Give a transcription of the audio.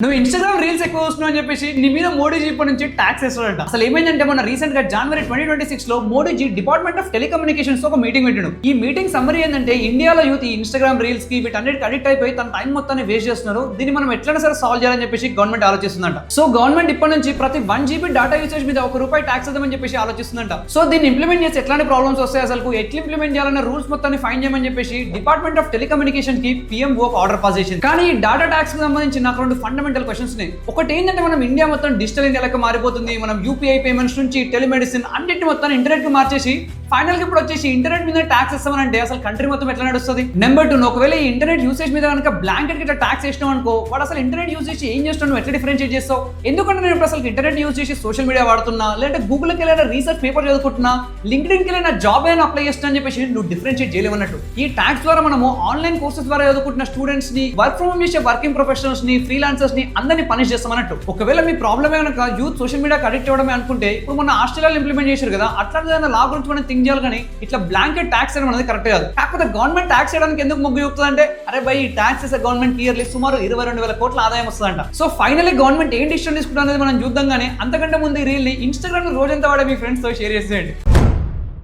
నువ్వు Instagram reels ఎక్కువ వస్తున్నావు అని చెప్పేసి నీ మీద మోడీజీ ఇప్పటి నుంచి ట్యాక్స్ వేస్తాడంట. అసలు ఏమైందంటే మన రీసెంట్ గా జనవరి 2026 లో మోడీజీ డిపార్ట్మెంట్ ఆఫ్ టెలికమ్యూనికేషన్స్ ఒక మీటింగ్ పెట్టాడు. ఈ మీటింగ్ సమ్మరీ ఏంటంటే ఇండియాలో యూత్ ఈ ఇన్స్టాగ్రామ్ రీల్స్ కి వీటన్నిటికి అడిక్ట్ అయిపోయి తన టైం మొత్తాన్ని వేస్ట్ చేస్తున్నారు. దీన్ని మనం ఎట్లైనా సరే సాల్వ్ చేయాలని చెప్పేసి గవర్నమెంట్ ఆలోచిస్తుందంట. సో గవర్నమెంట్ ఇప్పటి నుంచి ప్రతి 1 GB డేటా యూసేజ్ మీద ₹1 ట్యాక్స్ వేద్దామని చెప్పేసి ఆలోచిస్తుందంట. సో దీన్ని ఇంప్లిమెంట్ చేసి ఎట్లాంటి ప్రాబ్లమ్స్ వస్తాయి, అసలు ఎట్లా ఇంప్లిమెంట్ చేయాలన్న రూల్స్ మొత్తాన్ని ఫైన్ చేయమని చెప్పేసి డిపార్ట్మెంట్ ఆఫ్ టెలికమ్యూనికేషన్ కి PMO ఒక ఆర్డర్ పాస్ చేసింది. కానీ ఈ డేటా ట్యాక్స్ కి సంబంధించి నాకు 2 ఫండమెంటల్ క్వశ్చన్స్ ఉన్నాయి. ఒకటి ఏంటంటే మనం ఇండియా మొత్తం డిజిటల్ ఇండియా లెక్క మారిపోతుంది. మనం UPI పేమెంట్స్ నుంచి టెలిమెడిసిన్ అన్నింటిని మొత్తం ఇంటర్నెట్ కి మార్చేసి ఫైనల్ గా ఇప్పుడు వచ్చేసి ఇంటర్నెట్ మీద ట్యాక్స్ ఇస్తామని అసలు కంట్రీ మొత్తం ఎట్లా నడుస్తుంది? నెంబర్ 2, ఒకవేళ ఈ ఇంటర్నెట్ యూసేజ్ మీద కనుక బ్లాంకెట్ గిట్లా ట్యాక్స్ వేసినాం అనుకో, వాడు అసలు ఇంటర్నెట్ యూజ్ చేసి ఏం చేస్తావు, ఎట్లా డిఫరెన్షియేట్ చేస్తావు? ఎందుకంటే నేను ఇప్పుడు అసలు ఇంటర్నెట్ యూజ్ చేసి సోషల్ మీడియా వాడుతున్నా, లేదంటే గూగుల్కి వెళ్ళిన రీసెర్చ్ పేపర్ చదువుకుంటున్నా, లింక్డ్ఇన్కి వెళ్ళిన జాబ్ అయినా అప్లై చేస్తున్నా అని చెప్పేసి నువ్వు డిఫరెన్షియేట్ చేయలేమన్నట్టు. ఈ ట్యాక్స్ ద్వారా మనము ఆన్లైన్ కోర్సెస్ ద్వారా చదువుకుంటున్న స్టూడెంట్స్ ని, వర్క్ ఫ్రమ్ హోమ్ చేసే వర్కింగ్ ప్రొఫెషనల్స్ ని, ఫ్రీలాన్సర్స్ ని అందరినీ పనిష్ చేస్తామన్నట్టు. ఒకవేళ మీ ప్రాబ్లమ్ కనుక యూత్ సోషల్ మీడియాకి అడిక్ట్ అవ్వడమే అనుకుంటే ఇప్పుడు మన ఆస్ట్రేలియాలో ఇంప్లిమెంట్ చేశారు కదా, అట్లాంటి లా గురించి మనం థింక్ చేయాలి. కానీ ఇట్లా బ్లాంకెట్ ట్యాక్స్ చేయడం అనేది కరెక్ట్ కాదు. కాకపోతే గవర్నమెంట్ ట్యాక్స్ చేయడానికి ఎందుకు మొగ్గు చూపుతుంది అంటే, అరే బై ఈ ట్యాక్స్ చేసే గవర్నమెంట్ ఇయర్లీ సుమారు 22,000 కోట్ల ఆదాయం వస్తుందంట. సో ఫైనల్లీ గవర్నమెంట్ ఏం డిసిషన్ తీసుకుంటుంది అనేది మనం చూద్దాం. కానీ అంతకంటే ముందు ఈ రీల్ ని ఇన్స్టాగ్రామ్ రోజంతా వాడే మీ ఫ్రెండ్స్ తో షేర్ చేసేయండి.